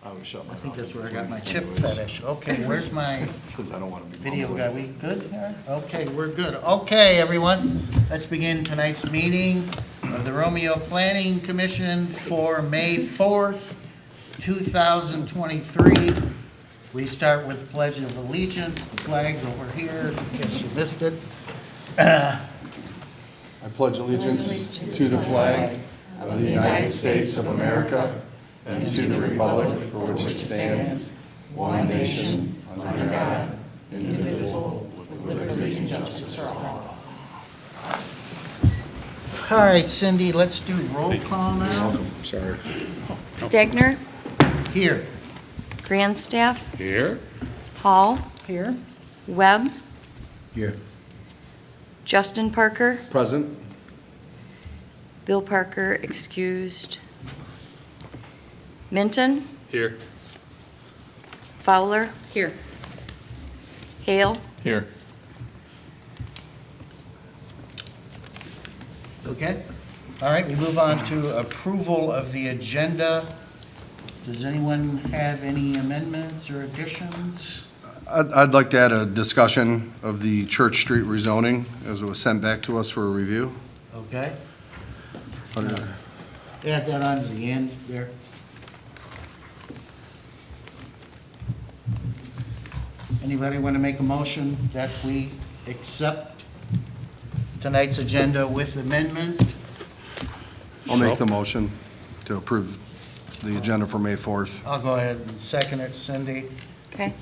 I always shut my I think mouth that's where I between got my chip anyways, fetish. Okay, where's my Because I don't want to be video mumbling. guy? We good here? Okay, we're good. Okay, everyone, let's begin tonight's meeting of the Romeo Planning Commission for May 4th, 2023. We start with Pledge of Allegiance. The flag's over here, in case you missed it. I pledge allegiance to the flag of the United States of America and to the republic for which it stands, one nation, under God, indivisible, with liberty and justice for all. All right, Cindy, let's do roll call now. Sorry. Stegner, Here. Grandstaff, Here? Hall, Here. Webb, Here. Justin Parker, Present? Bill Parker excused, Minton, Here. Fowler, Here. Hale, Here. Okay. All right, we move on to approval of the agenda. Does anyone have any amendments or additions? I'd like to add a discussion of the Church Street rezoning as it was sent back to us for a review. Okay. Under- Add that on to the end there. Anybody want to make a motion that we accept tonight's agenda with amendment? I'll make the motion to approve the agenda for May 4th. I'll go ahead and second it, Cindy. okay,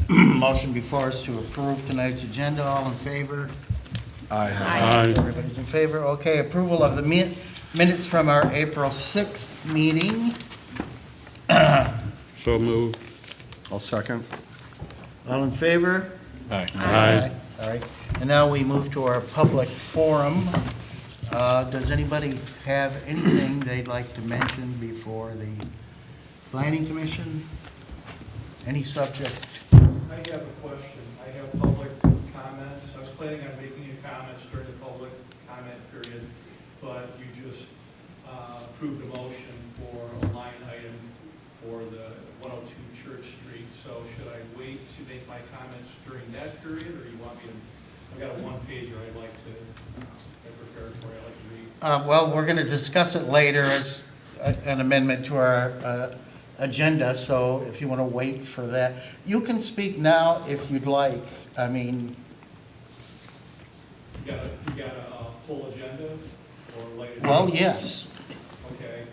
Motion before us to approve tonight's agenda. All in favor? Aye. Everybody's in favor? Okay, approval of the minutes from our April 6th meeting. So moved. I'll second. All in favor? Aye. All right, and now we move to our public forum. Does anybody have anything they'd like to mention before the planning commission? Any subject? I have a question. I have public comments. I was planning on making any comments during the public comment period, but you just approved a motion for a line item for the 102 Church Street. So should I wait to make my comments during that period, or you want me to? I've got a one-pager I'd like to, I prepared for you, I'd like to read. Well, we're going to discuss it later as an amendment to our agenda, so if you want to wait for that. You can speak now if you'd like. I mean, You got a full agenda or later? well, yes. Okay.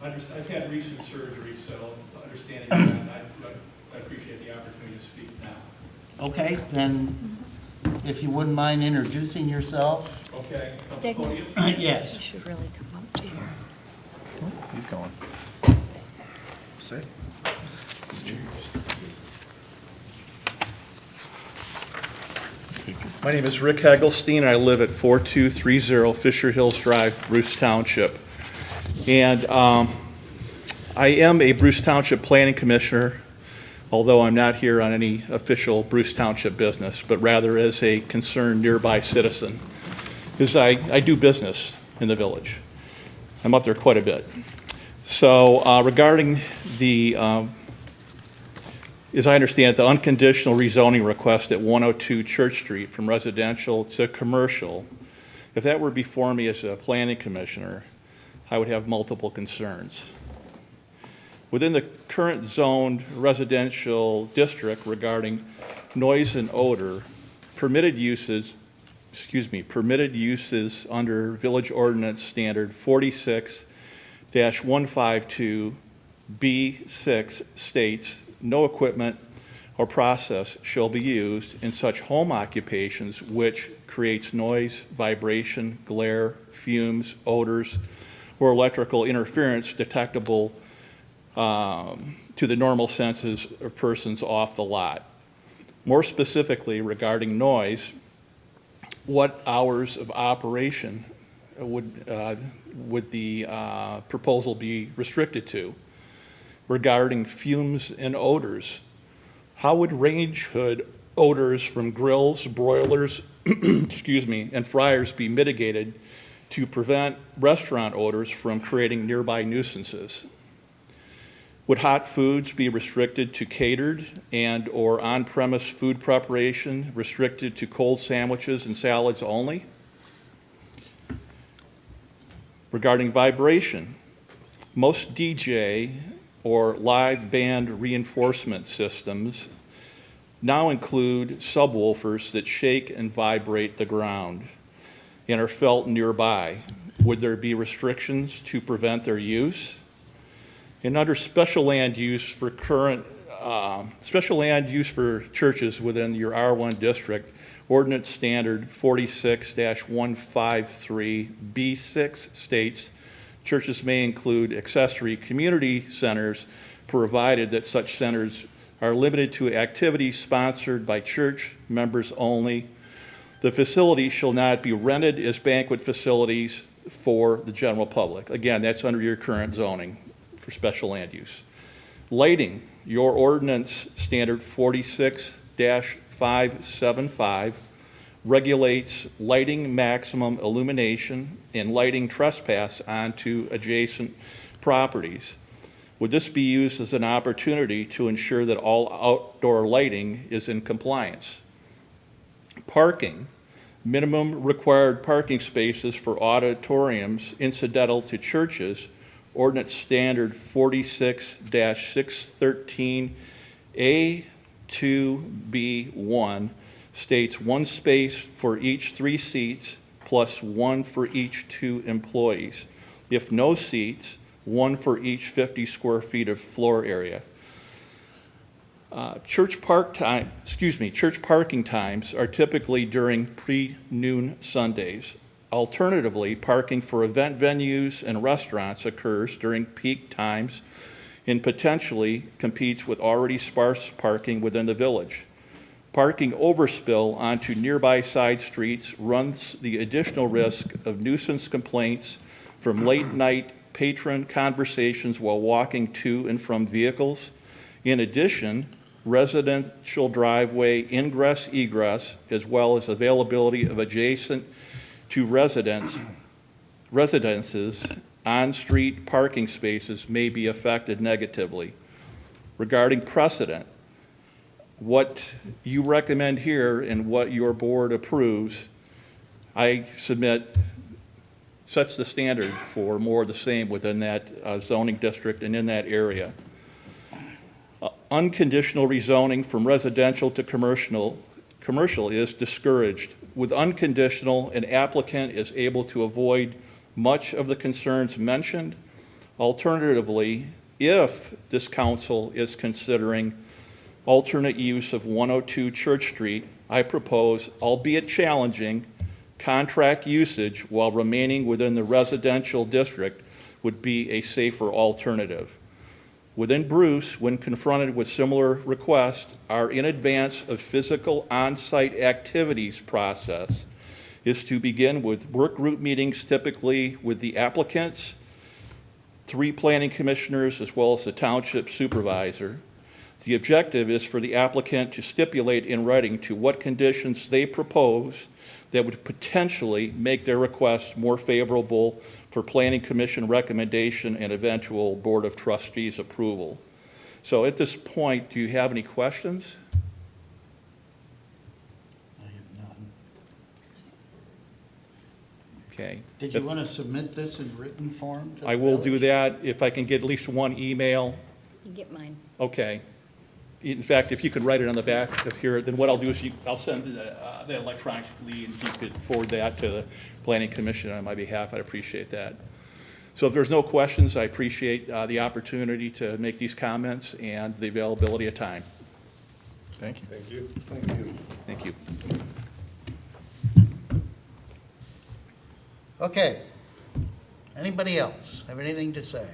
I've had recent surgery, so understanding that, I appreciate the opportunity to speak now. Okay, then if you wouldn't mind introducing yourself. Okay. Stegner. Podium. you Yes. should really come up to here. He's going. Say. My name is Rick Hagelstein. I live at 4230 Fisher Hills Drive, Bruce Township. And I am a Bruce Township Planning Commissioner, although I'm not here on any official Bruce Township business, but rather as a concerned nearby citizen, because I do business in the village. I'm up there quite a bit. So regarding the, as I understand it, the unconditional rezoning request at 102 Church Street from residential to commercial, if that were before me as a planning commissioner, I would have multiple concerns. Within the current zoned residential district regarding noise and odor, permitted uses under Village Ordinance Standard 46-152B6 states, no equipment or process shall be used in such home occupations which creates noise, vibration, glare, fumes, odors, or electrical interference detectable to the normal senses of persons off the lot. More specifically, regarding noise, what hours of operation would the proposal be restricted to? Regarding fumes and odors, how would range hood odors from grills, broilers, and fryers be mitigated to prevent restaurant odors from creating nearby nuisances? Would hot foods be restricted to catered and/or on-premise food preparation, restricted to cold sandwiches and salads only? Regarding vibration, most DJ or live band reinforcement systems now include subwoofers that shake and vibrate the ground and are felt nearby. Would there be restrictions to prevent their use? And under special land use for churches within your R1 district, Ordinance Standard 46-153B6 states churches may include accessory community centers, provided that such centers are limited to activities sponsored by church members only. The facility shall not be rented as banquet facilities for the general public. Again, that's under your current zoning for special land use. Lighting, your ordinance standard 46-575 regulates lighting maximum illumination and lighting trespass onto adjacent properties. Would this be used as an opportunity to ensure that all outdoor lighting is in compliance? Parking, minimum required parking spaces for auditoriums incidental to churches, Ordinance Standard 46-613A2B1 states 1 space for each 3 seats plus 1 for each 2 employees. If no seats, 1 for each 50 square feet of floor area. Church parking times are typically during pre-noon Sundays. Alternatively, parking for event venues and restaurants occurs during peak times and potentially competes with already sparse parking within the village. Parking overspill onto nearby side streets runs the additional risk of nuisance complaints from late-night patron conversations while walking to and from vehicles. In addition, residential driveway ingress-egress, as well as availability of adjacent to residences on-street parking spaces may be affected negatively. Regarding precedent, what you recommend here and what your board approves, I submit sets the standard for more of the same within that zoning district and in that area. Unconditional rezoning from residential to commercial is discouraged. With unconditional, an applicant is able to avoid much of the concerns mentioned. Alternatively, if this council is considering alternate use of 102 Church Street, I propose, albeit challenging, contract usage while remaining within the residential district would be a safer alternative. Within Bruce, when confronted with similar requests, our in advance of physical on-site activities process is to begin with work group meetings, typically with the applicants, 3 planning commissioners, as well as the township supervisor. The objective is for the applicant to stipulate in writing to what conditions they propose that would potentially make their request more favorable for Planning Commission recommendation and eventual Board of Trustees approval. So at this point, do you have any questions? I have none. Okay. Did you want to submit this in written form to the I will do village? that if I can get at least one email. You get mine. Okay. In fact, if you could write it on the back of here, then what I'll do is I'll send that electronically, and if you could forward that to the Planning Commission on my behalf, I'd appreciate that. So if there's no questions, I appreciate the opportunity to make these comments and the availability of time. Thank you. Thank you. Thank you. Okay. Anybody else have anything to say?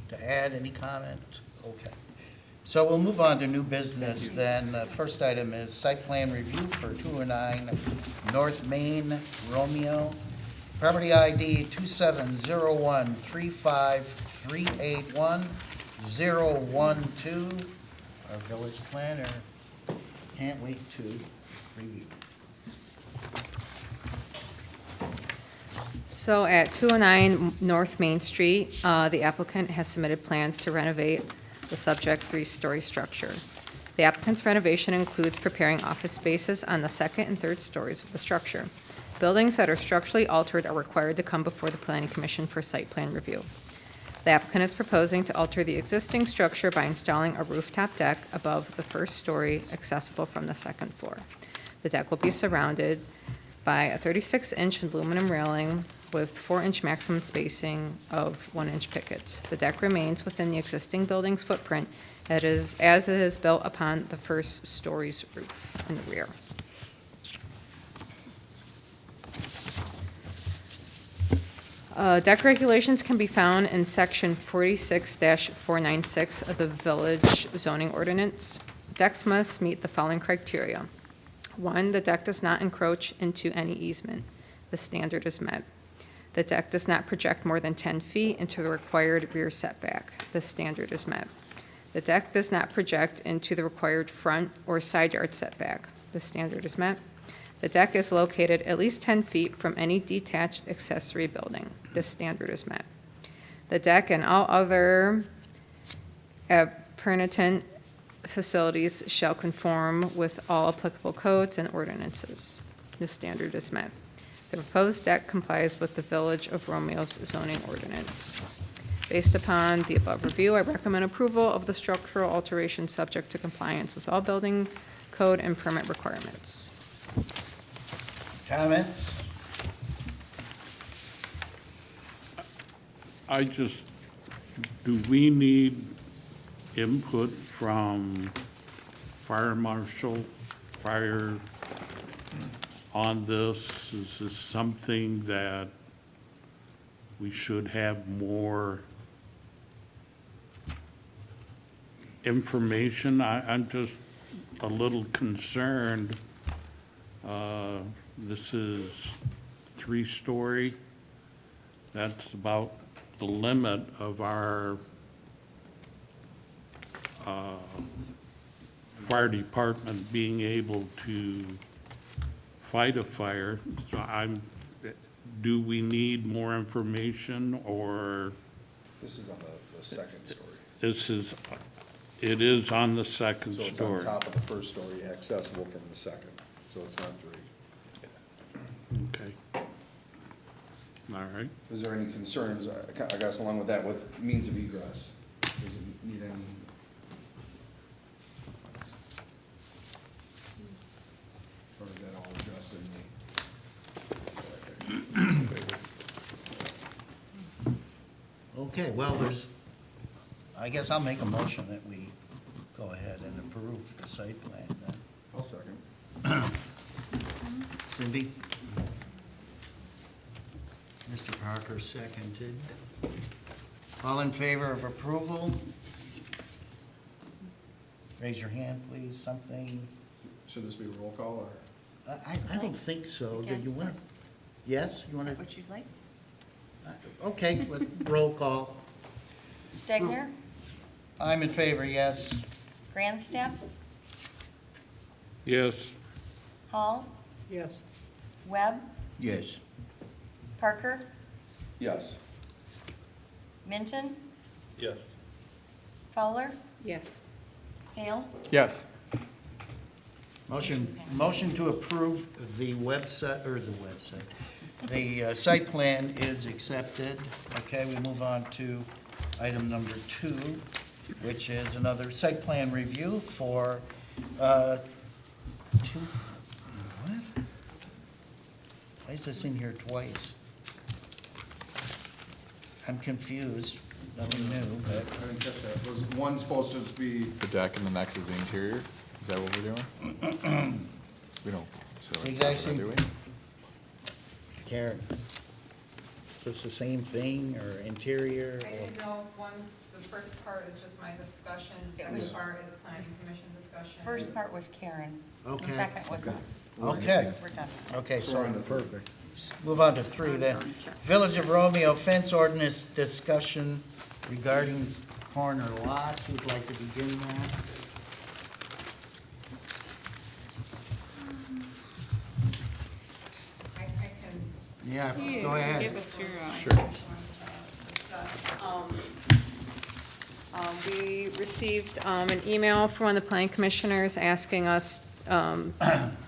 To add, any comment? Okay. So we'll move on to new business then. First item is site plan review for 209 North Main, Romeo. Property ID 270135381012. Our village planner can't wait to review. So at 209 North Main Street, the applicant has submitted plans to renovate the subject three-story structure. The applicant's renovation includes preparing office spaces on the second and third stories of the structure. Buildings that are structurally altered are required to come before the Planning Commission for site plan review. The applicant is proposing to alter the existing structure by installing a rooftop deck above the first story accessible from the second floor. The deck will be surrounded by a 36-inch aluminum railing with 4-inch maximum spacing of 1-inch pickets. The deck remains within the existing building's footprint as it is built upon the first story's roof in the rear. Deck regulations can be found in section 46-496 of the Village Zoning Ordinance. Decks must meet the following criteria. 1, the deck does not encroach into any easement. The standard is met. The deck does not project more than 10 feet into the required rear setback. The standard is met. The deck does not project into the required front or side yard setback. The standard is met. The deck is located at least 10 feet from any detached accessory building. This standard is met. The deck and all other appurtenant facilities shall conform with all applicable codes and ordinances. This standard is met. The proposed deck complies with the Village of Romeo's zoning ordinance. Based upon the above review, I recommend approval of the structural alteration subject to compliance with all building code and permit requirements. Comments? Do we need input from fire marshal, fire on this? Is this something that we should have more information? I'm just a little concerned. This is 3-story. That's about the limit of our fire department being able to fight a fire. So do we need more information, or This is on the second story. it is on the second So it's on story? top of the first story, accessible from the second, so it's not 3. Okay. All right. Is there any concerns, I guess along with that, with means of egress? Does it need any? Or is that all addressed in the? Okay, well, I guess I'll make a motion that we go ahead and approve the site plan then. I'll second. Cindy? Mr. Parker seconded. All in favor of approval? Raise your hand, please, something. Should this be a roll call, or? I don't think so. Do you want to? Yes, you want to? What you'd like? Okay, with roll call. Stegner, I'm in favor, yes. Grandstaff, Yes. Hall, Yes. Webb, Yes. Parker, Yes. Minton, Yes. Fowler, Yes. Hale. Yes. Motion to approve the site plan is accepted. Okay, we move on to item number 2, which is another site plan review for, what? Why is this in here twice? I'm confused, nothing new, but. I didn't catch that. Was one supposed to just be, The deck and the next is the interior? Is that what we're doing? We don't. So You guys do seem- we? Karen, is this the same thing, or interior? I didn't know, the first part is just my discussion, second was- part is planning commission discussion. First part was Karen. Okay. The second was us. Okay, We're done. okay, so we're so on to 3. move on to 3 then. Village of Romeo fence ordinance discussion regarding corner lots. Who'd like to begin that? I can Yeah, go ahead. Give us your, Sure. We received an email from one of the planning commissioners asking us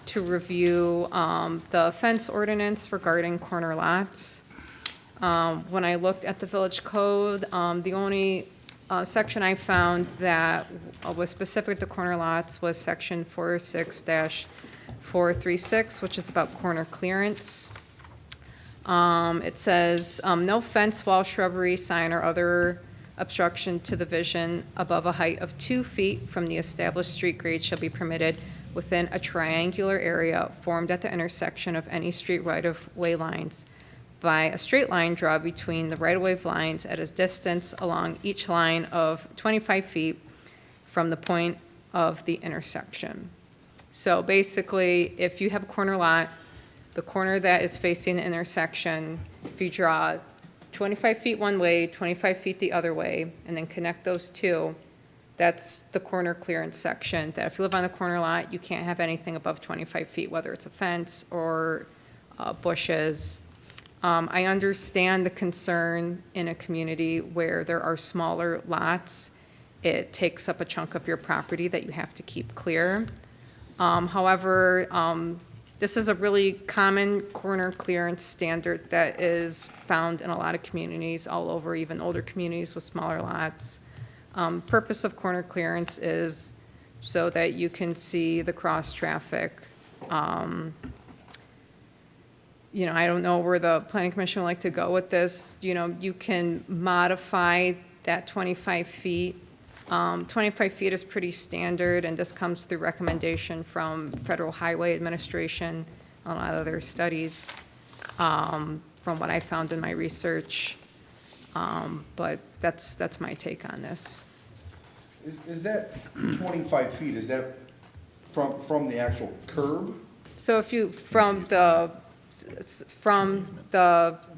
to review the fence ordinance regarding corner lots. When I looked at the village code, the only section I found that was specific to corner lots was section 46-436, which is about corner clearance. It says, no fence, wall, shrubbery, sign, or other obstruction to the vision above a height of 2 feet from the established street grade shall be permitted within a triangular area formed at the intersection of any street right-of-way lines by a straight line drawn between the right-of-way lines at a distance along each line of 25 feet from the point of the intersection. So basically, if you have a corner lot, the corner that is facing the intersection, if you draw 25 feet one way, 25 feet the other way, and then connect those two, that's the corner clearance section, that if you live on a corner lot, you can't have anything above 25 feet, whether it's a fence or bushes. I understand the concern in a community where there are smaller lots. It takes up a chunk of your property that you have to keep clear. However, this is a really common corner clearance standard that is found in a lot of communities all over, even older communities with smaller lots. Purpose of corner clearance is so that you can see the cross traffic. You know, I don't know where the planning commission would like to go with this. You know, you can modify that 25 feet. 25 feet is pretty standard, and this comes through recommendation from Federal Highway Administration, a lot of their studies, from what I found in my research. But that's my take on this. Is that 25 feet, is that from the actual curb? So if you, from the,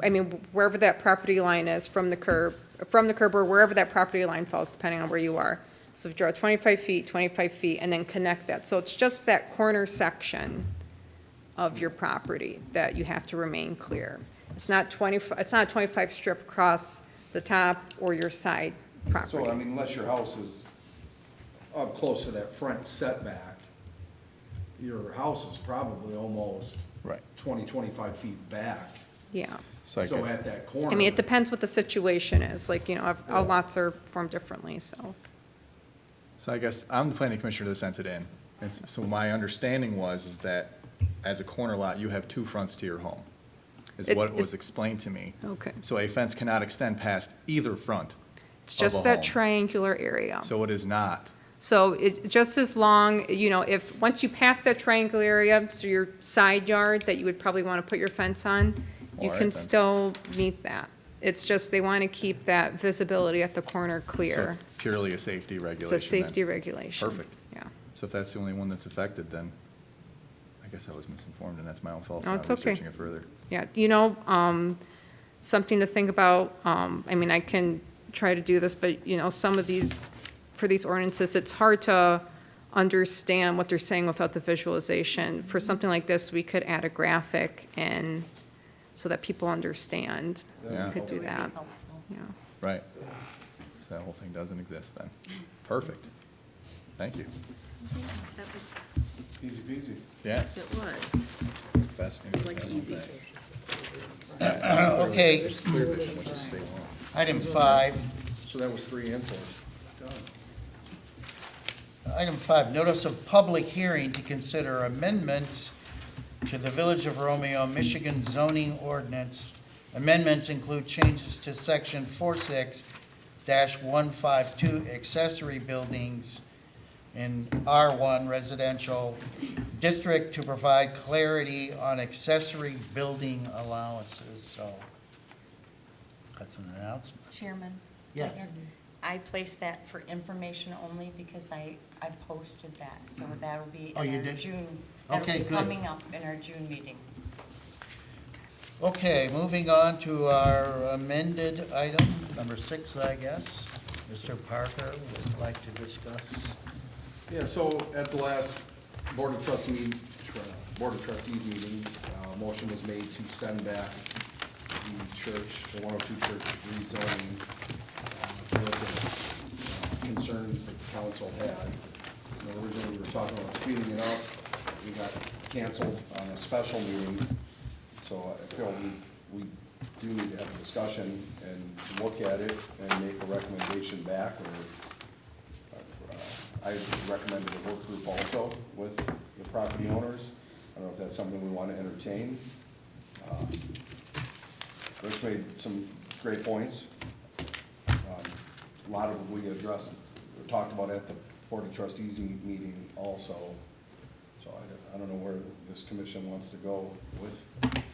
I mean, wherever that property line is, from the curb or wherever that property line falls, depending on where you are. So if you draw 25 feet, and then connect that. So it's just that corner section of your property that you have to remain clear. It's not 25 strip across the top or your side property. So, I mean, unless your house is up close to that front setback, your house is probably almost Right. 25 feet back. Yeah. So I So could- at that corner. I mean, it depends what the situation is. Like, you know, all lots are formed differently, so. So I guess I'm the planning commissioner that sent it in. And so my understanding is that as a corner lot, you have two fronts to your home, is what was explained to me. Okay. So a fence cannot extend past either front It's of just a that home. triangular area. So it is not. So it's just as long, you know, if, once you pass that triangular area, so your side yard that you would probably want to put your fence on, you All right, can then. still meet that. It's just they want to keep that visibility at the corner So clear. it's purely a safety It's regulation. a safety then. regulation. Perfect. Yeah. So if that's the only one that's affected, then I guess I was misinformed, and that's my own fault for No, not it's okay. researching it further. Yeah, you know, something to think about, I mean, I can try to do this, but, you know, some of these, for these ordinances, it's hard to understand what they're saying without the visualization. For something like this, we could add a graphic in so that people understand. Yeah. We could do Would be that, helpful. yeah. Right. So that whole thing doesn't exist then. Perfect. Thank you. that was, Easy peasy. Yeah. yes, it was, Best thing. like easy. Okay, There's clear vision, which is state law. item 5. So that was 3 and 4. Done. Item 5, notice of public hearing to consider amendments to the Village of Romeo, Michigan zoning ordinance. Amendments include changes to section 46-152 accessory buildings in R1 residential district to provide clarity on accessory building allowances, so that's an announcement. Chairman? Yes. I placed that for information only because I posted that, so that'll be Oh, you in our did? June. Okay, That'll be good. coming up in our June meeting. Okay, moving on to our amended item, number 6, I guess. Mr. Parker would like to discuss. Yeah, so at the last Board of Trustees meeting, motion was made to send back the church, the 102 church rezoning, to look at concerns that the council had. You know, originally, we were talking about speeding it up. We got canceled on a special meeting. So I feel we do need to have a discussion and look at it and make a recommendation back, or I recommended a work group also with the property owners. I don't know if that's something we want to entertain. Rich made some great points. A lot of we addressed, talked about at the Board of Trustees meeting also. So I don't know where this commission wants to go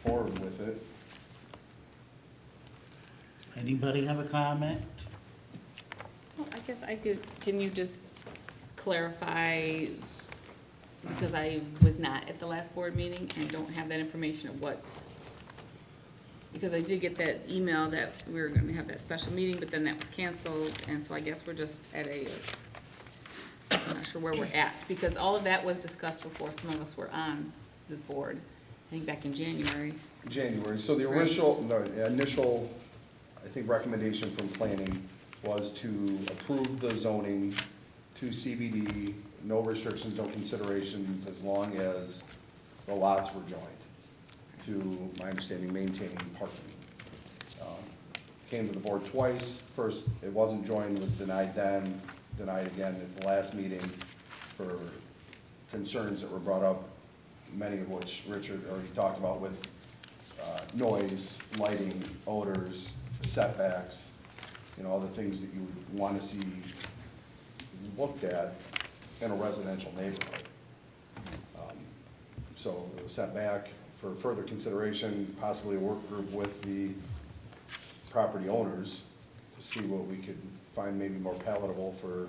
forward with it. Anybody have a comment? Well, I guess can you just clarify, because I was not at the last board meeting and don't have that information of what, because I did get that email that we were gonna have that special meeting, but then that was canceled, and so I guess we're just at I'm not sure where we're at, because all of that was discussed before some of us were on this board, I think back in January. So the initial, I think, recommendation from planning was to approve the zoning to CBD, no restrictions, no considerations, as long as the lots were joined, to my understanding, maintaining parking. Came to the board twice. First, it wasn't joined, was denied then, denied again at the last meeting for concerns that were brought up, many of which Richard already talked about with noise, lighting, odors, setbacks, you know, all the things that you would want to see looked at in a residential neighborhood. So it was sent back for further consideration, possibly a work group with the property owners to see what we could find maybe more palatable for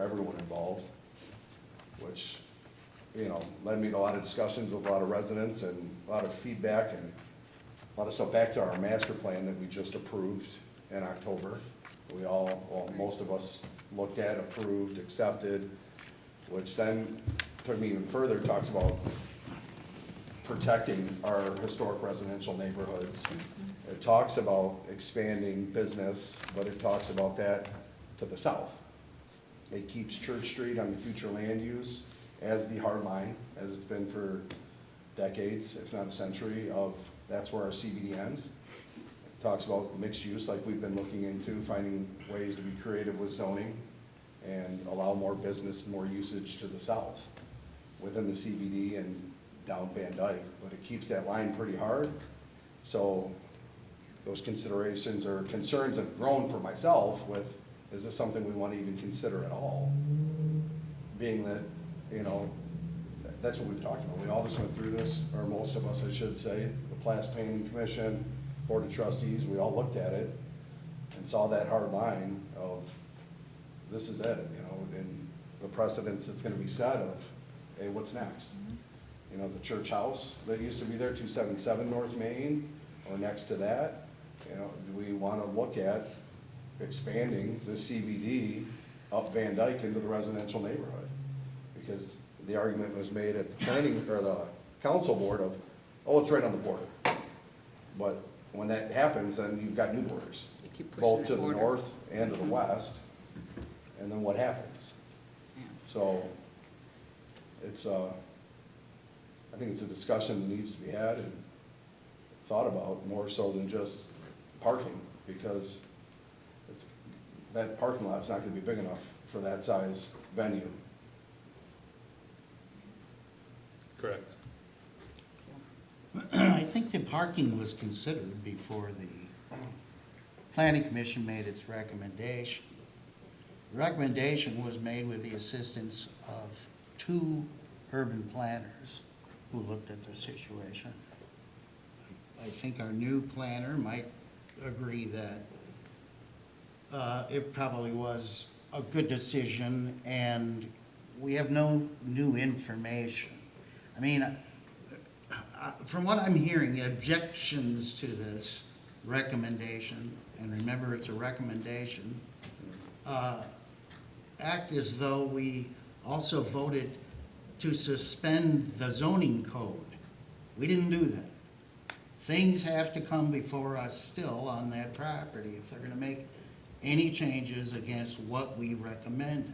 everyone involved, which, you know, led me to a lot of discussions with a lot of residents and a lot of feedback and a lot of stuff back to our master plan that we just approved in October. We all, well, most of us looked at, approved, accepted, which then took me even further, talks about protecting our historic residential neighborhoods. It talks about expanding business, but it talks about that to the south. It keeps Church Street on the future land use as the hard line, as it's been for decades, if not a century, of that's where our CBD ends. It talks about mixed use, like we've been looking into, finding ways to be creative with zoning and allow more business and more usage to the south within the CBD and down Van Dyke, but it keeps that line pretty hard. So those considerations or concerns have grown for myself with, is this something we want to even consider at all? Being that, you know, that's what we've talked about. We all just went through this, or most of us, I should say, the Plass Painting Commission, Board of Trustees, we all looked at it and saw that hard line of, this is it, you know, and the precedence that's gonna be set of, hey, what's next? You know, the church house that used to be there, 277 North Main, or next to that, you know, do we wanna look at expanding the CBD up Van Dyke into the residential neighborhood? Because the argument was made at the planning, or the council board of, oh, it's right on the border. But when that happens, then you've got new borders, You keep pushing both that to the border. north and to the west. And then what happens? Yeah. So it's, I think it's a discussion that needs to be had and thought about more so than just parking, because it's, that parking lot's not gonna be big enough for that size venue. Correct. I think the parking was considered before the planning commission made its recommendation. The recommendation was made with the assistance of two urban planners who looked at the situation. I think our new planner might agree that it probably was a good decision, and we have no new information. I mean, from what I'm hearing, the objections to this recommendation, and remember it's a recommendation, act as though we also voted to suspend the zoning code. We didn't do that. things have to come before us still on that property if they're gonna make any changes against what we recommended.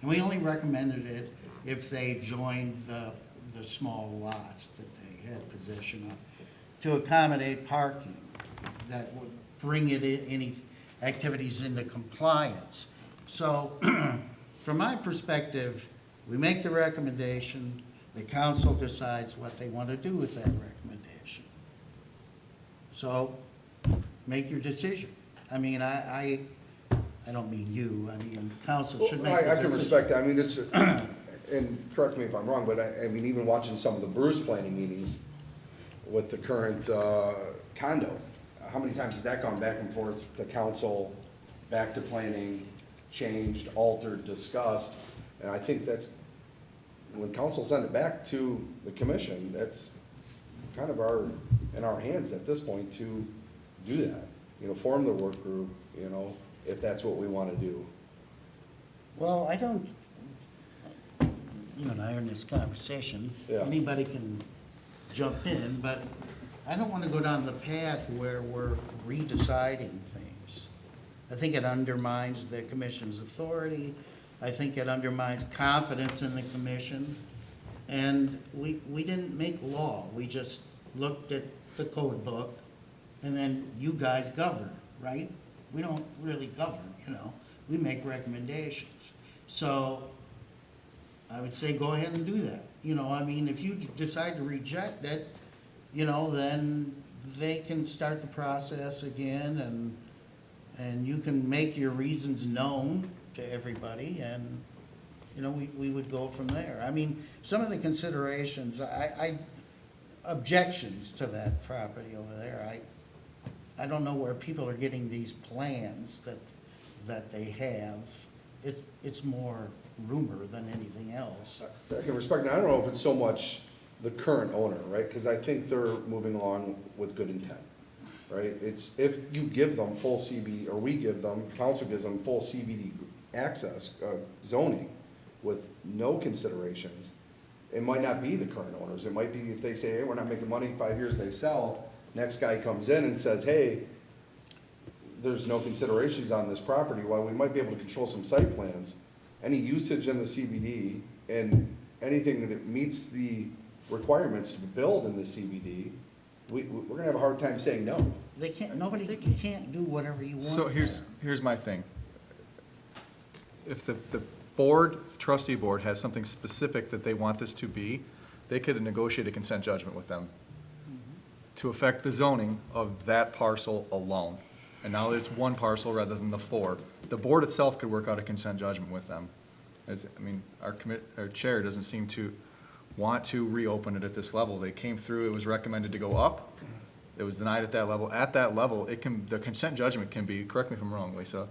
And we only recommended it if they joined the small lots that they had possession of to accommodate parking that would bring any activities into compliance. So, from my perspective, we make the recommendation, the council decides what they want to do with that recommendation. So, make your decision. I mean, I don't mean you, I mean, council should make the I decision. can respect that, I mean, it's, and correct me if I'm wrong, but I mean, even watching some of the Bruce planning meetings with the current condo, how many times has that gone back and forth to council, back to planning, changed, altered, discussed? And I think that's, when council send it back to the commission, that's kind of in our hands at this point to do that. You know, form the work group, you know, if that's what we want to do. Well, I don't, you and I are in this conversation. Yeah. Anybody can jump in, but I don't want to go down the path where we're redeciding things. I think it undermines the commission's authority. I think it undermines confidence in the commission. And we didn't make law. We just looked at the code book, and then you guys govern, right? We don't really govern, you know. We make recommendations. So I would say go ahead and do that. You know, I mean, if you decide to reject it, you know, then they can start the process again, and you can make your reasons known to everybody, and, you know, we would go from there. I mean, some of the considerations, objections to that property over there, I don't know where people are getting these plans that they have. It's more rumor than anything else. I can respect, and I don't know if it's so much the current owner, right? Because I think they're moving along with good intent, right? It's, if you give them full CBD, or we give them, council gives them full CBD access, zoning, with no considerations, it might not be the current owners. It might be if they say, hey, we're not making money, 5 years they sell, next guy comes in and says, hey, there's no considerations on this property, while we might be able to control some site plans, any usage in the CBD and anything that meets the requirements to build in the CBD, we're gonna have a hard time saying no. They can't, you can't do whatever you want. So there. here's my thing. If the board, trustee board has something specific that they want this to be, they could negotiate a consent judgment with them to affect the zoning of that parcel alone. And now it's one parcel rather than the four. The board itself could work out a consent judgment with them. Our chair doesn't seem to want to reopen it at this level. They came through, it was recommended to go up. It was denied at that level. At that level, the consent judgment can be, correct me if I'm wrong, Lisa,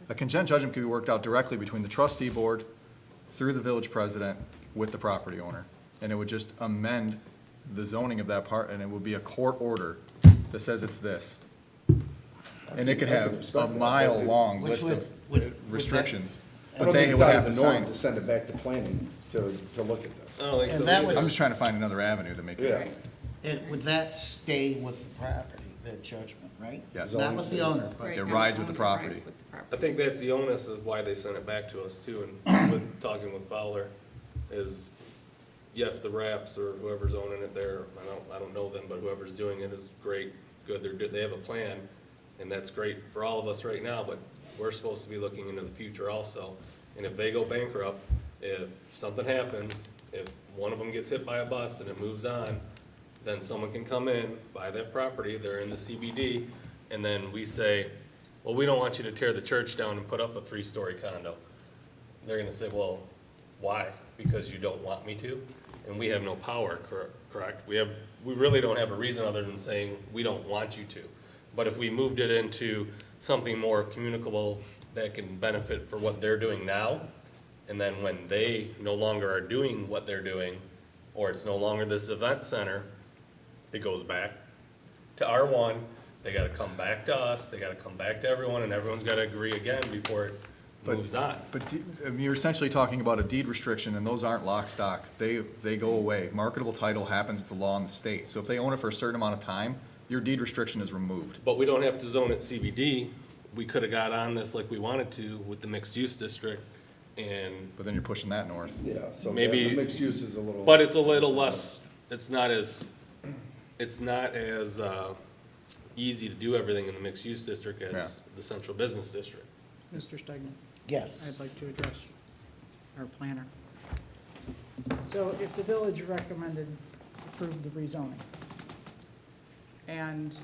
a consent judgment can be worked out directly between the trustee board through the village president with the property owner. And it would just amend the zoning of that part, and it would be a court order that says it's this. And it could have a mile-long Which list would of restrictions. I But don't they think it's would out have of to the norm sign. to send it back to planning to look at this. I don't think And so. that either. was- I'm just trying to find another avenue to make Yeah. it. Would that stay with the property, that judgment, right? Yes. Not with the owner, but. Right It now, rides with the it property. rides with the property. I think that's the onus of why they sent it back to us too, and with talking with Fowler, is, yes, the Raps or whoever's owning it there, I don't know them, but whoever's doing it is great, good, they have a plan, and that's great for all of us right now, but we're supposed to be looking into the future also. And if they go bankrupt, if something happens, if one of them gets hit by a bus and it moves on, then someone can come in, buy that property, they're in the CBD, and then we say, well, we don't want you to tear the church down and put up a 3-story condo. They're gonna say, well, why? Because you don't want me to? And we have no power, correct? We really don't have a reason other than saying, we don't want you to. But if we moved it into something more communicable that can benefit for what they're doing now, and then when they no longer are doing what they're doing, or it's no longer this event center, it goes back to R1, they gotta come back to us, they gotta come back to everyone, and everyone's gotta agree again before it moves on. But you're essentially talking about a deed restriction, and those aren't lock stock. They go away. Marketable title happens, it's the law in the state. So if they own it for a certain amount of time, Your deed restriction is removed. But we don't have to zone it CBD. We could have got on this like we wanted to with the mixed-use district, and, But then you're pushing that north. Yeah, so Maybe- the mixed use is a little. but it's a little less, it's not as easy to do everything in the mixed-use district Yeah. as the central business district. Mr. Stegman, Yes. I'd like to address our planner. So if the village recommended approve the rezoning, and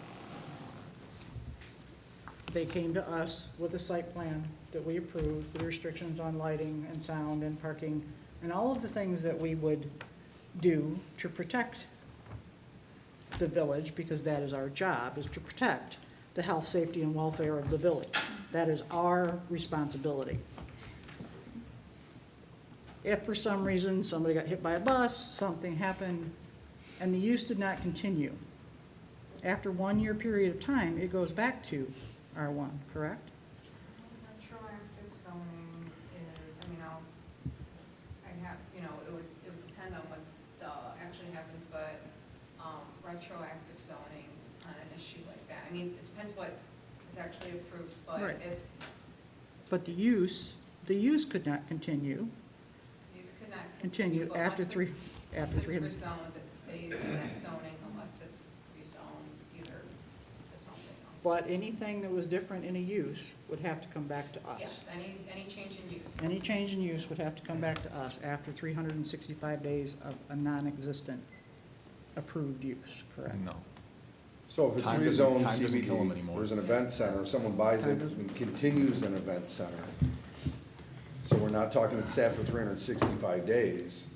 they came to us with a site plan that we approved, with restrictions on lighting and sound and parking, and all of the things that we would do to protect the village, because that is our job, is to protect the health, safety, and welfare of the village. That is our responsibility. If for some reason somebody got hit by a bus, something happened, and the use did not continue, after 1 year period of time, it goes back to R1, correct? Retroactive zoning is, I mean, I have, it would depend on what actually happens, but, retroactive zoning on an issue like that, I mean, it depends what is actually approved, but Right. it's, But the use could not continue, use could not continue but after once three, it's- after once 300. it's rezoned, it stays in that zoning unless it's rezoned either to something else. But anything that was different in a use would have to come back to us. Yes, any change in use. Any change in use would have to come back to us after 365 days of a non-existent approved use, correct? No. So if it's Time rezoned doesn't kill 'em CBD, anymore. there's an event center, someone buys it Time doesn't. and continues an event center. So we're not talking it's sat for 365 days.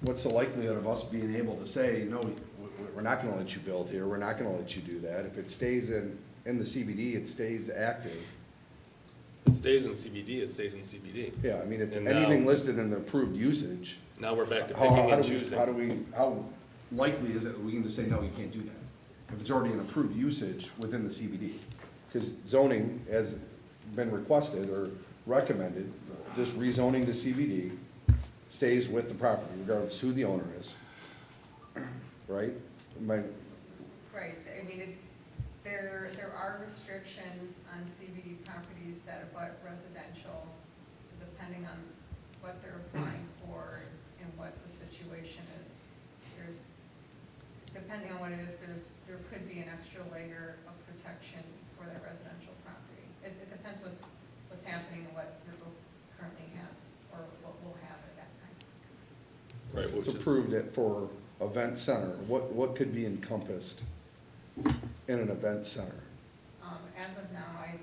What's the likelihood of us being able to say, no, we're not gonna let you build here, we're not gonna let you do that? If it stays in the CBD, it stays active. It stays in CBD, it stays in CBD. Yeah, I mean, if And now- anything listed in the approved usage, Now we're back to how, picking how and do we, choosing. how likely is it we can just say, no, you can't do that? If it's already an approved usage within the CBD? Because zoning has been requested or recommended, just rezoning to CBD stays with the property regardless who the owner is. Right? Right, I mean, there are restrictions on CBD properties that abut residential, so depending on what they're applying for and what the situation is, depending on what it is, there could be an extra layer of protection for that residential property. It depends what's happening and what your group currently has, or what we'll have at that time. Right, It's which is, approved for event center. What could be encompassed in an event center? As of now, I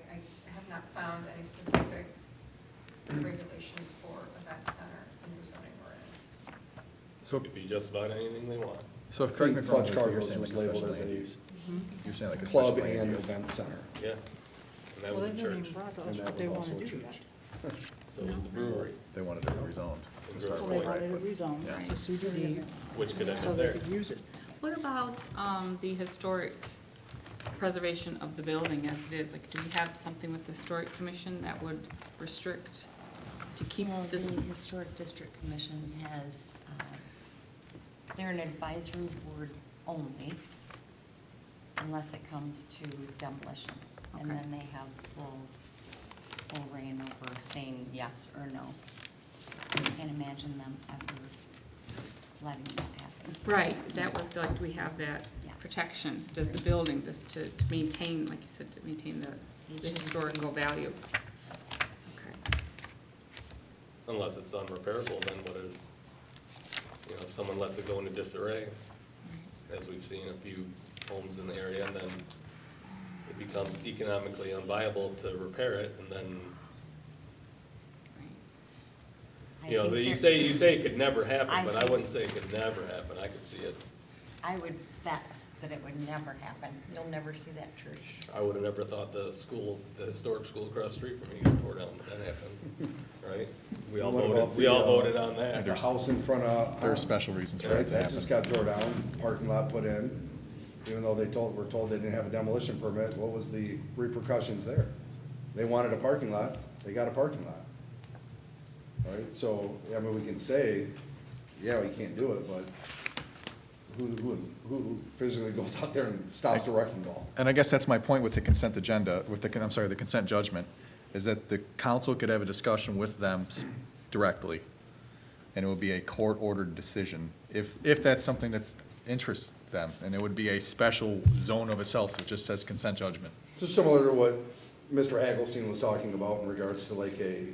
have not found any specific regulations for event center in your zoning ordinance. So, it could be just about anything they want. so if I Craig think McCrum Clutch was here, you're Cargo's saying was like a special labeled as land a use. You're saying like a special club land and use. event center. Yeah, and that Well, was a they haven't even church, brought to And us that what they was want to also a do church. yet. so was the brewery, They wanted it rezoned to start So with. they wanted it rezoned Yeah. to CBD, which could end so up they there. could use it. What about, the historic preservation of the building as it is? Like, do we have something with the historic commission that would restrict to keep Well, the? the Historic District Commission has, they're an advisory board only, unless it comes to demolition. And Okay. then they have full reign over saying yes or no. I can't imagine them ever letting that happen. Right, that was like, do we have that Yeah. protection? Does the building, to maintain, like you said, to maintain the historical value? Okay. Unless it's unrepairable, then what is, if someone lets it go into disarray, as we've seen a few homes in the area, and then it becomes economically unviable to repair it, and then, I think you there- say it could never happen, I but I think- wouldn't say it could never happen, I could see it. I would bet that it would never happen. You'll never see that church. I would have never thought the historic school across the street from me got tore down, but that happened, right? We all What about voted, we the, all voted on that. The house in front of. There are Hans, special reasons for Right, it to that just happen. got tore down, parking lot put in, even though we're told they didn't have a demolition permit, what was the repercussions there? They wanted a parking lot, they got a parking lot. Right, so, I mean, we can say, yeah, we can't do it, but who physically goes out there and stops the wrecking ball? And I guess that's my point with the consent agenda, with the, I'm sorry, the consent judgment, is that the council could have a discussion with them directly, and it would be a court-ordered decision, if that's something that interests them, and it would be a special zone of itself that just says consent judgment. Just similar to what Mr. Hagglestein was talking about in regards to like a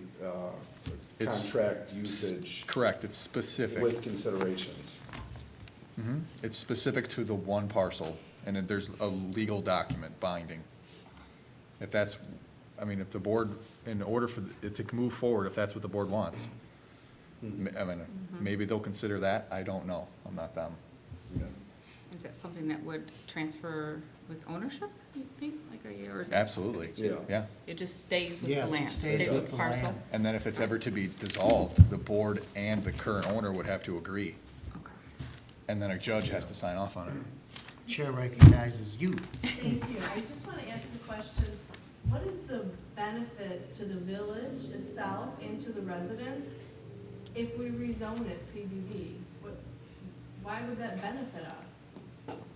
It's contract usage Correct, it's specific. with considerations. Mhm. It's specific to the one parcel, and then there's a legal document binding. If that's, I mean, if the board, in order for it to move forward, if that's what the board wants, I mean, maybe they'll consider that, I don't know, I'm not them. Yeah. Is that something that would transfer with ownership, you think? Like, are you, or is it Absolutely, specific to- Yeah. yeah. It just stays with the Yes, it land, stays with the parcel? land. And then if it's ever to be dissolved, the board and the current owner would have to agree, Okay. and then a judge has to sign off on it. Chair recognizes you. Thank you. I just want to ask the question, what is the benefit to the village itself and to the residents if we rezone it CBD? Why would that benefit us?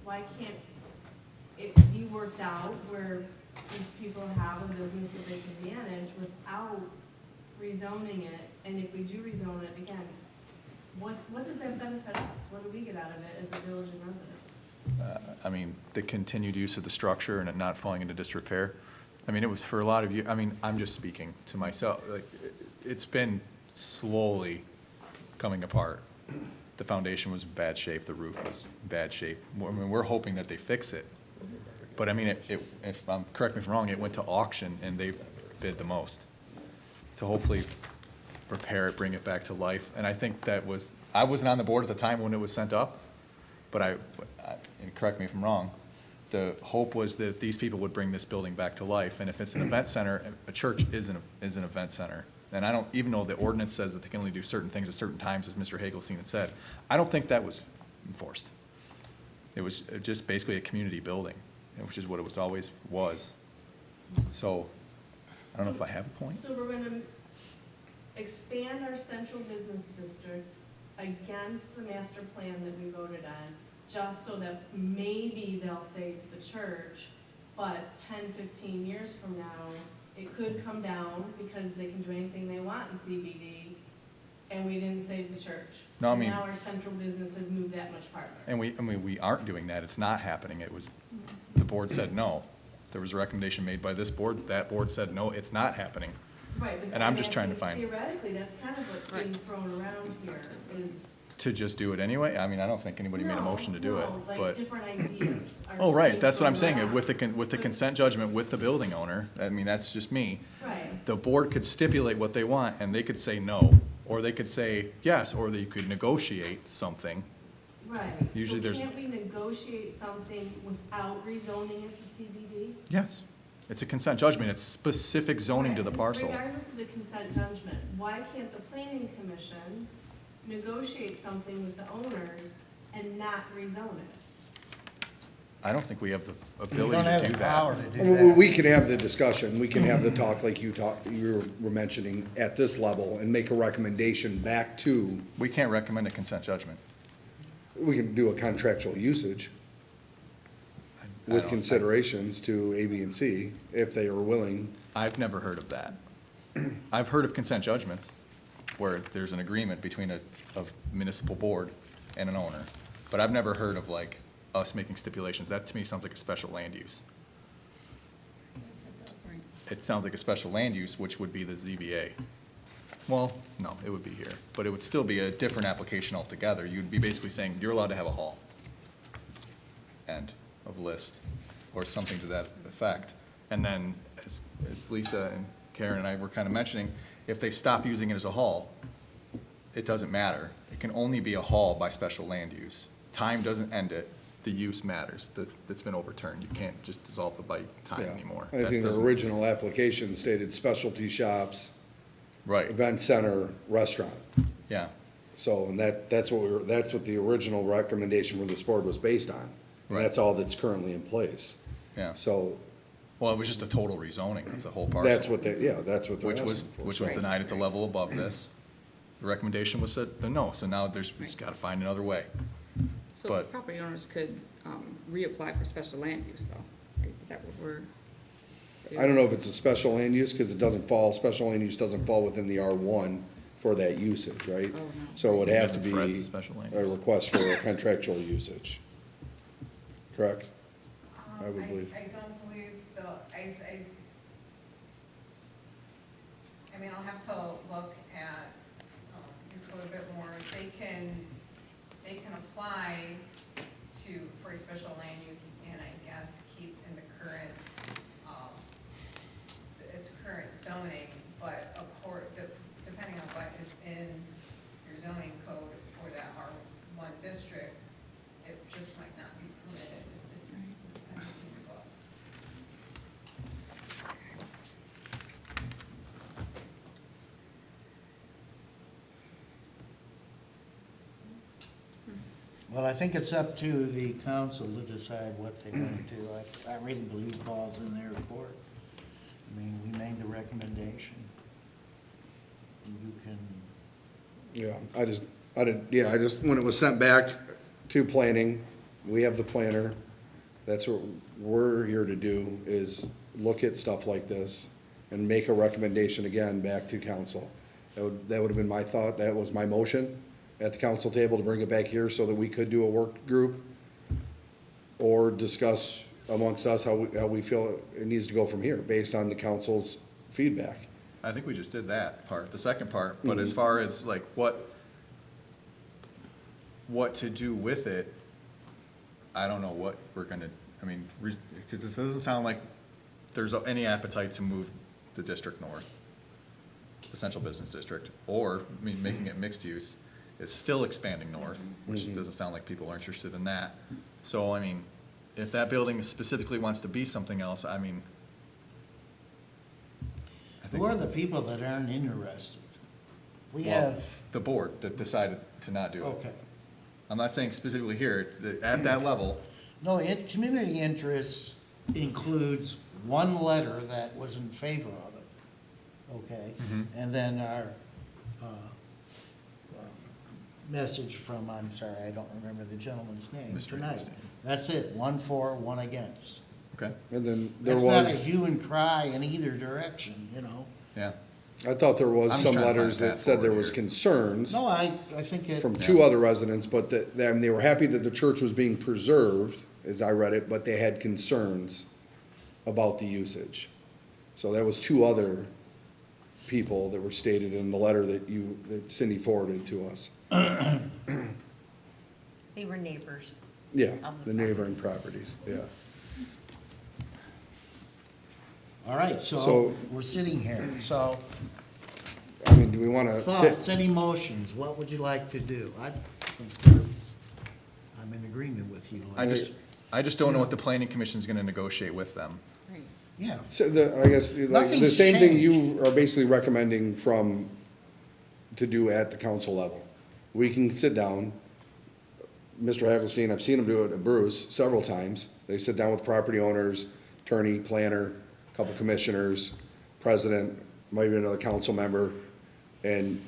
Why can't it be worked out where these people have a business that they can manage without rezoning it? And if we do rezone it, again, what does that benefit us? What do we get out of it as a village and residents? I mean, the continued use of the structure and it not falling into disrepair. I mean, it was for a lot of you, I mean, I'm just speaking to myself, like, it's been slowly coming apart. The foundation was in bad shape, the roof was in bad shape. I mean, we're hoping that they fix it. But I mean, if I'm, correct me if I'm wrong, it went to auction and they bid the most to hopefully repair it, bring it back to life. And I think that was, I wasn't on the board at the time when it was sent up, but and correct me if I'm wrong, the hope was that these people would bring this building back to life. And if it's an event center, a church is an event center. And I don't, even though the ordinance says that they can only do certain things at certain times, as Mr. Hagglestein had said, I don't think that was enforced. It was just basically a community building, which is what it was always was. So, I don't know if I have a point. So we're gonna expand our central business district against the master plan that we voted on, just so that maybe they'll save the church, but 10, 15 years from now, it could come down because they can do anything they want in CBD, and we didn't save the church. No, I And mean- now our central business has moved that much farther. And we aren't doing that, it's not happening, it was, the board said no. There was a recommendation made by this board, that board said no, it's not happening. Right, but And I'm just trying to asking find- theoretically, that's kind of what's being thrown around here, is. To just do it anyway, I mean, I don't think anybody made a motion to do it, No, like but. different ideas are Oh, right, being that's what I'm thrown saying, around. with the consent judgment with the building owner, I mean, that's just me. Right. The board could stipulate what they want, and they could say no, or they could say yes, or they could negotiate something. Right. Usually there's- So can't we negotiate something without rezoning it to CBD? Yes, it's a consent judgment, it's specific zoning to the Right. parcel. Regardless of the consent judgment, why can't the planning commission negotiate something with the owners and not rezone it? I don't think we have the You ability don't have to the do power that. to I do mean, that. we can have the discussion, we can have the talk like you were mentioning at this level and make a recommendation back to, We can't recommend a consent judgment. we can do a contractual usage I with don't- considerations to A, B, and C, if they are willing. I've never heard of that. I've heard of consent judgments where there's an agreement between a municipal board and an owner, but I've never heard of like us making stipulations. That to me sounds like a special land use. It sounds like a special land use, which would be the ZBA. Well, no, it would be here, but it would still be a different application altogether. You'd be basically saying, you're allowed to have a hall. End of list, or something to that effect. And then, as Lisa and Karen and I were kind of mentioning, if they stop using it as a hall, it doesn't matter. It can only be a hall by special land use. Time doesn't end it, the use matters, that's been overturned. You can't just dissolve it by time Yeah. anymore. I That think the doesn't- original application stated specialty shops, Right, event center, restaurant. yeah, So, and that's what the original recommendation from this board was based on. And Right. that's all that's currently in place. yeah. So, Well, it was just a total rezoning of the whole parcel. that's what they, yeah, that's what they're Which was, asking for. which was denied at the level above this. The recommendation was said, no, so now we just gotta find another way. So But- property owners could, reapply for special land use though, right? Is that what we're? I don't know if it's a special land use, because it doesn't fall, special land use doesn't fall within the R1 for that usage, right? Oh, no. So it would have to Different threads be of special land a use. request for a contractual usage. Correct? I would believe. I don't believe I mean, I'll have to look at, a little bit more. They can apply for a special land use and I guess keep in the current, its current zoning, but depending on what is in your zoning code for that R1 district, it just might not be permitted. It's in your book. Well, I think it's up to the council to decide what they want to do. I really believe Paul's in their court. I mean, we made the recommendation. You can, Yeah, I just, when it was sent back to planning, we have the planner. That's what we're here to do, is look at stuff like this and make a recommendation again back to council. That would have been my thought, that was my motion at the council table, to bring it back here so that we could do a work group or discuss amongst us how we feel it needs to go from here, based on the council's feedback. I think we just did that part, the second part, but as far as like what to do with it, I don't know what we're gonna, I mean, because this doesn't sound like there's any appetite to move the district north, the central business district, or, I mean, making it mixed use is still expanding north, which doesn't sound like people are interested in that. So, I mean, if that building specifically wants to be something else, I mean, I think. who are the people that aren't interested? We Well, have, the board that decided to not do it. okay. I'm not saying specifically here, at that level, No, community interest includes one letter that was in favor of it, okay? And then our message from, I'm sorry, I don't remember the gentleman's name Mr. tonight. Edelstein. That's it, 1 for, 1 against. okay, And then there That's not a was, hue and cry in either direction, you know? yeah. I thought there was I'm just some trying to find letters a that path said there forward was here. concerns No, I think it. from two other residents, but they were happy that the church was being preserved, as I read it, but they had concerns about the usage. So that was two other people that were stated in the letter that Cindy forwarded to us. They were neighbors. Yeah, Of the the neighboring properties, yeah. All right, so So- we're sitting here, so I mean, do we want to? thoughts, any motions, what would you like to do? I'm in agreement with you. I just don't know what the planning commission's gonna negotiate with them. Right. Yeah, So I guess, like, the Nothing's same thing changed. you are basically recommending to do at the council level. We can sit down, Mr. Hagelstein, I've seen him do it at Bruce several times. They sit down with property owners, attorney, planner, couple commissioners, president, maybe another council member, and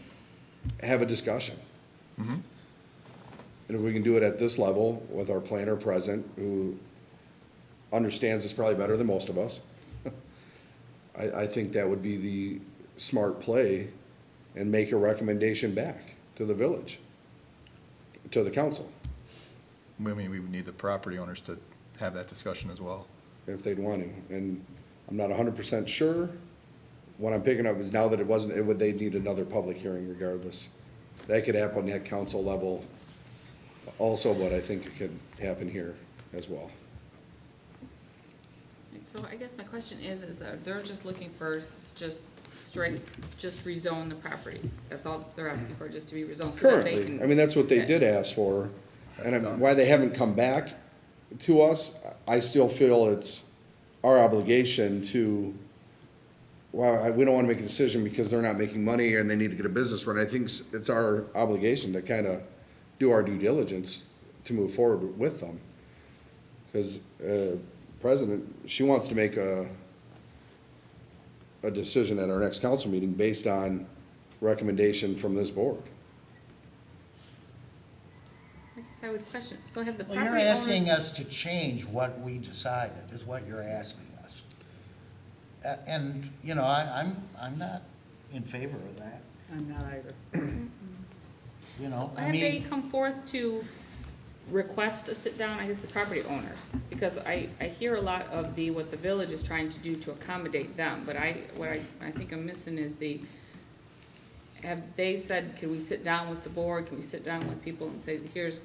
have a discussion. And if we can do it at this level with our planner present, who understands this probably better than most of us, I think that would be the smart play, and make a recommendation back to the village, to the council, I mean, we would need the property owners to have that discussion as well. if they'd want to. And I'm not 100% sure. What I'm picking up is now that they'd need another public hearing regardless. That could happen at council level also, but I think it could happen here as well. So I guess my question is they're just looking for just rezone the property? That's all they're asking for, just to be rezoned so that they Currently, can. I mean, that's what they Okay. did ask for, and That's done. why they haven't come back to us, I still feel it's our obligation to, we don't wanna make a decision because they're not making money and they need to get a business run. I think it's our obligation to kinda do our due diligence to move forward with them. Cause, President, she wants to make a decision at our next council meeting based on recommendation from this board. I guess guess I would question, so have the Well, property you're owners? asking us to change what we decided, is what you're asking us. And, you know, I'm not in favor of that, I'm not either. you know, I Have they mean, come forth to request a sit-down, I guess the property owners? Because I hear a lot of what the village is trying to do to accommodate them, but what I think I'm missing is have they said, can we sit down with the board, can we sit down with people and say, here's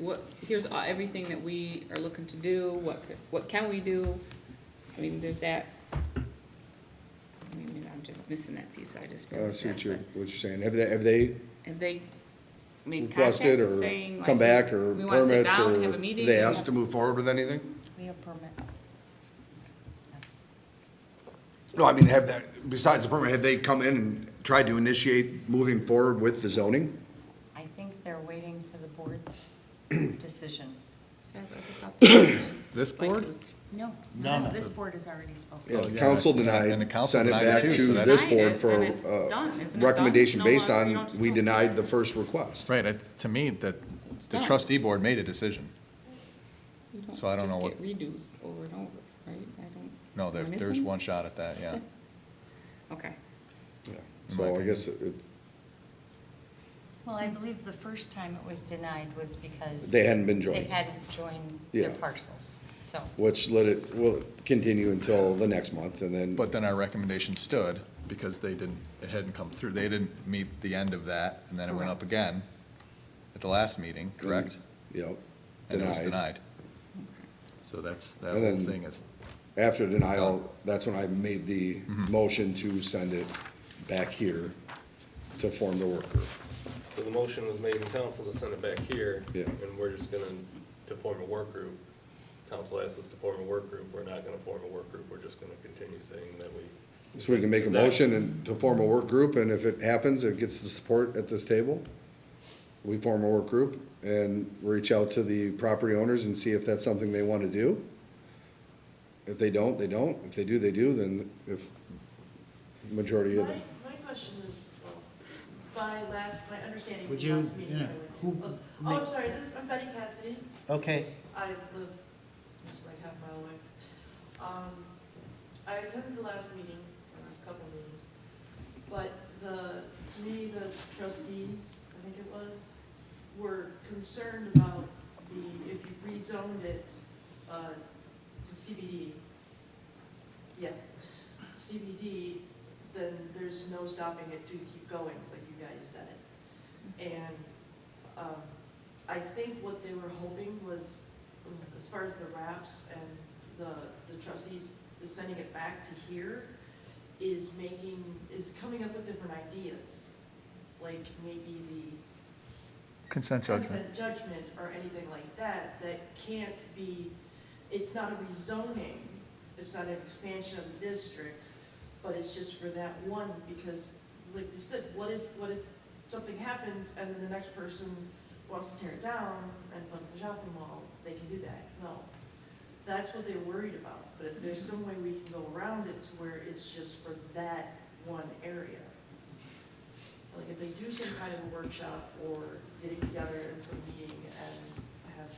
everything that we are looking to do, what can we do? I mean, there's that, I mean, maybe I'm just missing that piece, I just feel I like see what that's you're, a- what you're saying. Have they Have they made requested contact or saying, like, come back or we wanna sit permits down or and have a meeting? they asked to move forward with anything? We have permits. Yes. No, I mean, besides the permit, have they come in and tried to initiate moving forward with the zoning? I think they're waiting for the board's decision. So I thought that was just This like it board? was- No, No, no. this board has already spoken. Yeah, Oh, the yeah, council and the denied, council sent it denied it back too, to so this Denied board it, for and it's done. Isn't it done? recommendation No based longer- you on, don't just we don't- denied the first request. Right, to me, that It's the done. trustee board made a decision. You So I don't know just get redos over and over, right? I don't. No, am I there's missing? one shot at that, yeah. Okay. Yeah. In my So I opinion. guess Well, I believe the first time it was denied was because. they hadn't been They joined, hadn't joined their Yeah. parcels, so. which will continue until the next month and then. But then our recommendation stood because it hadn't come through. They didn't meet the end of that, and then it went up Correct. again at the last meeting, correct? Yep, And it was denied. denied. So that And whole then- thing is, After denial, that's when I made the Mhm. motion to send it back here to form the work group. So the motion was made in council to send it back here. Yeah. And we're just to form a work group. Council asked us to form a work group. We're not gonna form a work group. We're just gonna continue saying that we. So we can make a Is that- motion and to form a work group, and if it happens, it gets the support at this table. We form a work group and reach out to the property owners and see if that's something they want to do. If they don't, they don't. If they do, they do, then if majority of them. My question is, well, my understanding Would from you, last meeting. you know, who Oh, I'm makes- sorry, I'm Betty Cassidy. okay, I live just like half a mile away. I attended the last meeting, the last couple of meetings, but to me, the trustees, I think it was, were concerned about if you rezoned it, to CBD, yeah, CBD, then there's no stopping it to keep going, like you guys said. And, I think what they were hoping was, as far as the wraps and the trustees is sending it back to here, is coming up with different ideas. Like maybe the consent judgment. consent judgment or anything like that, that can't be, it's not a rezoning, it's not an expansion of the district, but it's just for that one, because like you said, what if something happens and then the next person wants to tear it down and put up a shopping mall, they can do that? No. That's what they're worried about, but if there's some way we can go around it to where it's just for that one area. Like if they do some kind of a workshop or getting together in some meeting and have,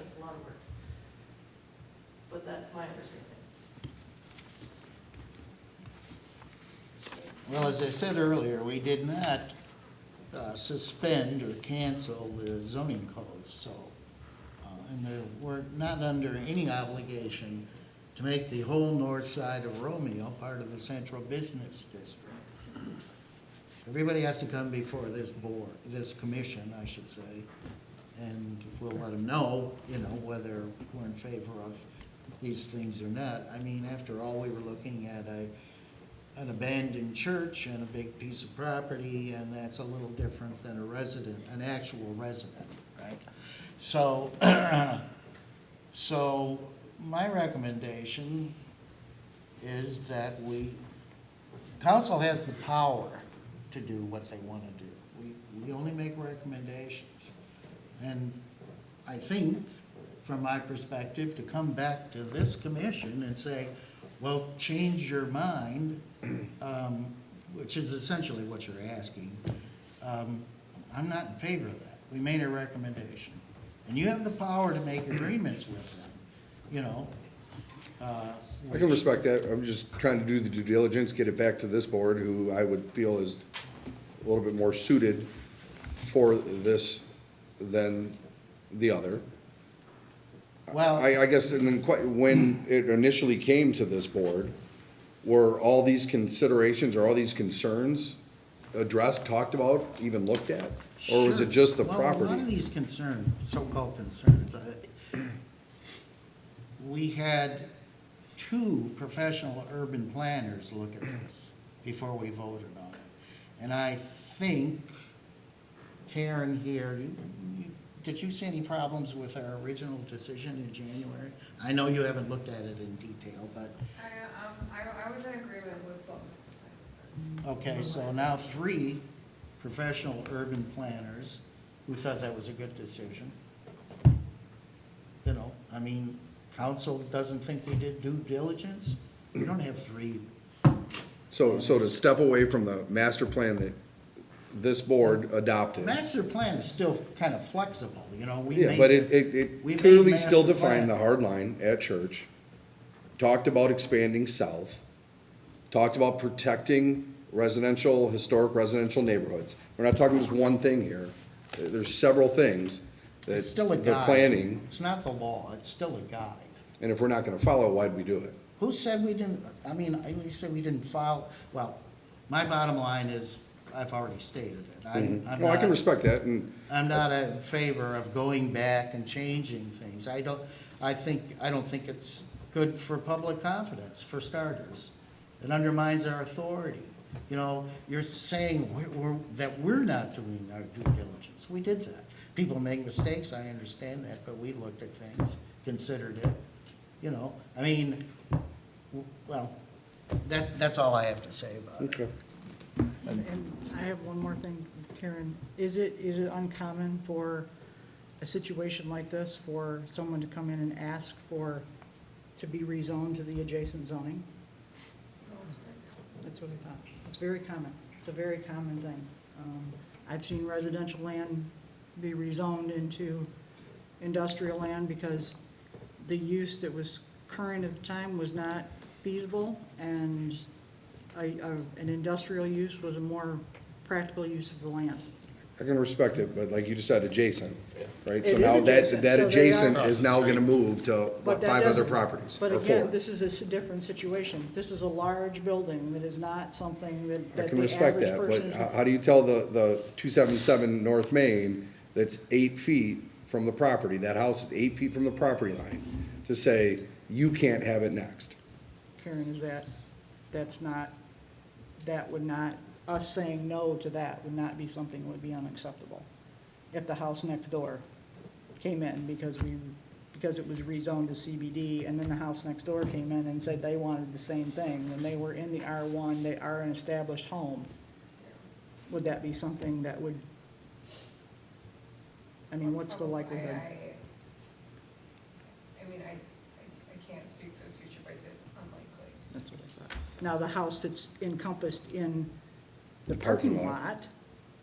it's a lot of work. But that's my understanding. well, as I said earlier, we did not suspend or cancel the zoning codes, so, and we're not under any obligation to make the whole north side of Romeo part of the central business district. Everybody has to come before this board, this commission, I should say, and we'll let them know, you know, whether we're in favor of these things or not. I mean, after all, we were looking at an abandoned church and a big piece of property, and that's a little different than a resident, an actual resident, right? So, so my recommendation is that council has the power to do what they want to do. We only make recommendations. And I think, from my perspective, to come back to this commission and say, well, change your mind, which is essentially what you're asking, I'm not in favor of that. We made a recommendation. And you have the power to make agreements with them, you know. I can respect that. I'm just trying to do the due diligence, get it back to this board, who I would feel is a little bit more suited for this than the other. Well, I guess, and then when it initially came to this board, were all these considerations or all these concerns addressed, talked about, even looked at? Or was it sure. just the Well, a lot of property? these concerns, so-called concerns, we had 2 professional urban planners look at this before we voted on it. And I think, Karen here, did you see any problems with our original decision in January? I know you haven't looked at it in detail, but, I was in agreement with what was decided. okay, so now 3 professional urban planners who thought that was a good decision. You know, I mean, council doesn't think we did due diligence? We don't have 3. So to step away from the master plan that this board adopted. Master plan is still kind of flexible, you know, we Yeah, made. but we it made clearly still master defined plan. the hard line at church, talked about expanding south, talked about protecting historic residential neighborhoods. We're not talking just one thing here. There's several things that It's still a the guide. planning, It's not the law, it's still a guide. and if we're not gonna follow it, why'd we do it? Who said we didn't, I mean, you said we didn't follow, well, my bottom line is, I've already stated it. I'm Well, I can not- respect that, and I'm not in favor of going back and changing things. I don't think it's good for public confidence, for starters. It undermines our authority. You know, you're saying that we're not doing our due diligence. We did that. People make mistakes, I understand that, but we looked at things, considered it, you know. I mean, well, that's all I have to say about it. okay. And I have one more thing, Karen. Is it uncommon for a situation like this for someone to come in and ask to be rezoned to the adjacent zoning? That's what I thought. It's very common. It's a very common thing. I've seen residential land be rezoned into industrial land because the use that was current at the time was not feasible, and an industrial use was a more practical use of the land. I can respect it, but like you just said, adjacent, right? It So is now adjacent, that so they adjacent are- is now gonna move to, But what, that 5 other doesn't- properties, But or again, 4? this is a different situation. This is a large building that is not something that I the can respect average that, person but is. how do you tell the 277 North Main that's 8 feet from the property, that house is 8 feet from the property line, to say, you can't have it next? Karen, that would not, us saying no to that would not be something that would be unacceptable. If the house next door came in because it was rezoned to CBD, and then the house next door came in and said they wanted the same thing, and they were in the R1, they are an established home, would that be something that would, I mean, what's the likelihood? I mean, I can't speak for the future, but I'd say it's unlikely. That's what I thought. Now, the house that's encompassed in the The parking parking lot. lot,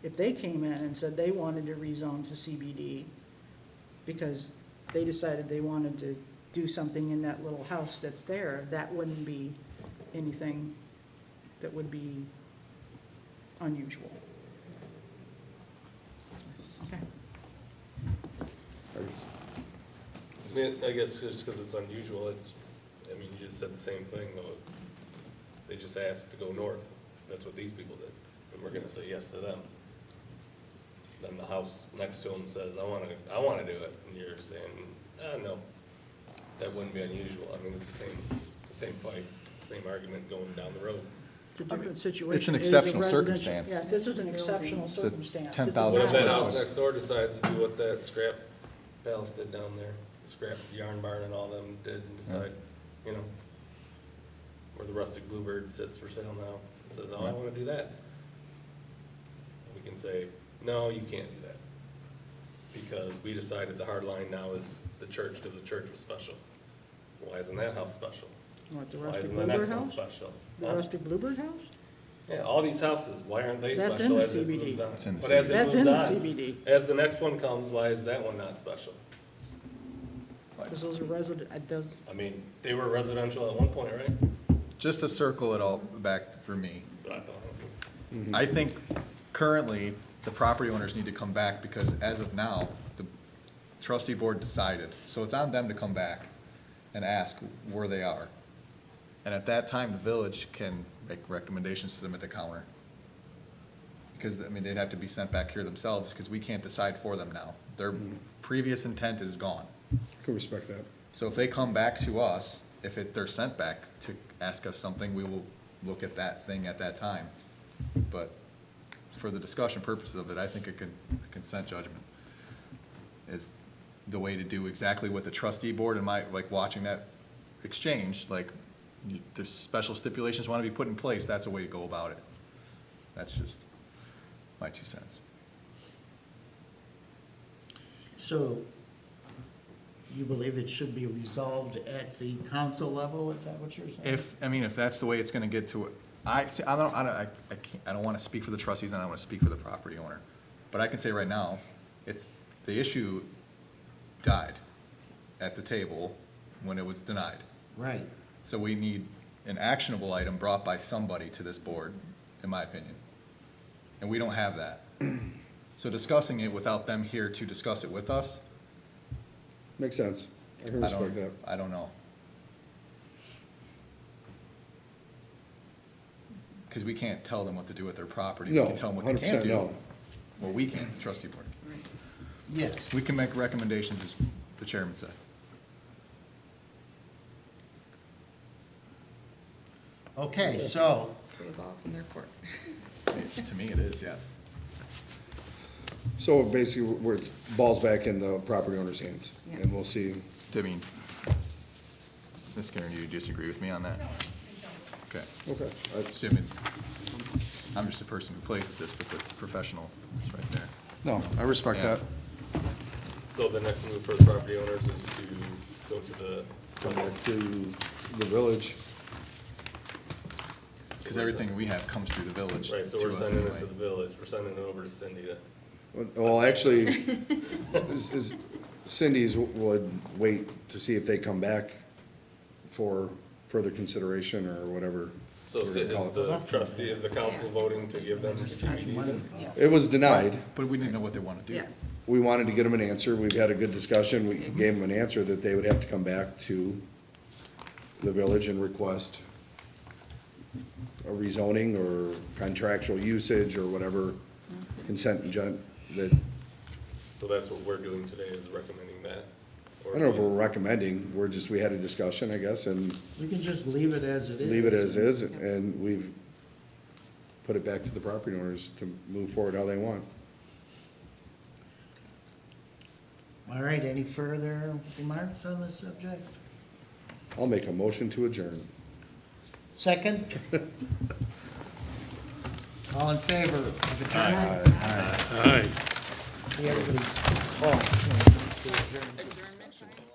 if they came in and said they wanted to rezone to CBD because they decided they wanted to do something in that little house that's there, that wouldn't be anything that would be unusual. Okay. I mean, I guess just because it's unusual, I mean, you just said the same thing, though. They just asked to go north. That's what these people did, and we're gonna say yes to them. Then the house next to them says, I wanna do it, and you're saying, no, that wouldn't be unusual. I mean, it's the same fight, same argument going down the road. It's a different situation. It's an It is a exceptional residential- circumstance. Yes, this is an exceptional It's a circumstance. This is 10,000 What if not- that house. house next door decides to do what that scrap palace did down there, scrap yarn barn and all them did, and decide, you know, where the rustic bluebird sits for sale now, says, oh, I wanna do that. We can say, no, you can't do that. Because we decided the hard line now is the church, because the church was special. Why isn't that house special? What, the Why rustic isn't the bluebird next one house? special? The Huh? rustic bluebird house? Yeah, all these houses, why aren't they That's special in the as it CBD. moves on? It's in the But as it That's moves in the on, CBD. as the next one comes, why is that one not special? Because those are resident, those, I mean, they were residential at one point, right? Just to circle it all back for me, That's what I thought. I think currently, the property owners need to come back, because as of now, the trustee board decided. So it's on them to come back and ask where they are. And at that time, the village can make recommendations to them at the counter. Because, I mean, they'd have to be sent back here themselves, because we can't decide for them now. Their previous intent is gone. Can respect that. So if they come back to us, they're sent back to ask us something, we will look at that thing at that time. But for the discussion purposes of it, I think a consent judgment is the way to do exactly what the trustee board and like watching that exchange, like, there's special stipulations want to be put in place, that's a way to go about it. That's just my 2 cents. So you believe it should be resolved at the council level? Is that what you're saying? If that's the way it's gonna get to it, I don't wanna speak for the trustees and I don't wanna speak for the property owner. But I can say right now, the issue died at the table when it was denied. Right. So we need an actionable item brought by somebody to this board, in my opinion. And we don't have that. So discussing it without them here to discuss it with us, Makes sense. I can respect that. I don't know. Because we can't tell them what to do with their property. We No, can tell them what they can't 100% do. no. Well, we can't, the trustee board. Yes. We can make recommendations, as the chairman said. Okay, so, So the ball's in their court. To me, it is, yes. So basically, where it's balls back in the property owner's hands, Yeah. and we'll see. I mean, Ms. Karen, do you disagree with me on that? Okay. Okay. So, I mean, I'm just a person who plays with this, but the professional is right there. No, I respect Yeah. that. So the next move for the property owners is to go to the. Come back to the village. Because everything we have comes through the village Right, so to we're us sending it anyway. to the village, we're sending it over to Cindy to. Well, actually, Cindy's would wait to see if they come back for further consideration or whatever. So we're gonna call is it. the trustee, is the council voting to give them CBD? It was denied. But we didn't know what they want to do. Yes. We wanted to get them an answer. We've had a good discussion. We gave them an answer that they would have to come back to the village and request a rezoning or contractual usage or whatever consent that, So that's what we're doing today, is recommending that. I don't know if we're recommending, we had a discussion, I guess, and we can just leave it as it is. leave it as is, and we've put it back to the property owners to move forward how they want. All right, any further remarks on this subject? I'll make a motion to adjourn. Second? All in favor of adjournment? Aye. See everybody's, oh. Adjournment time?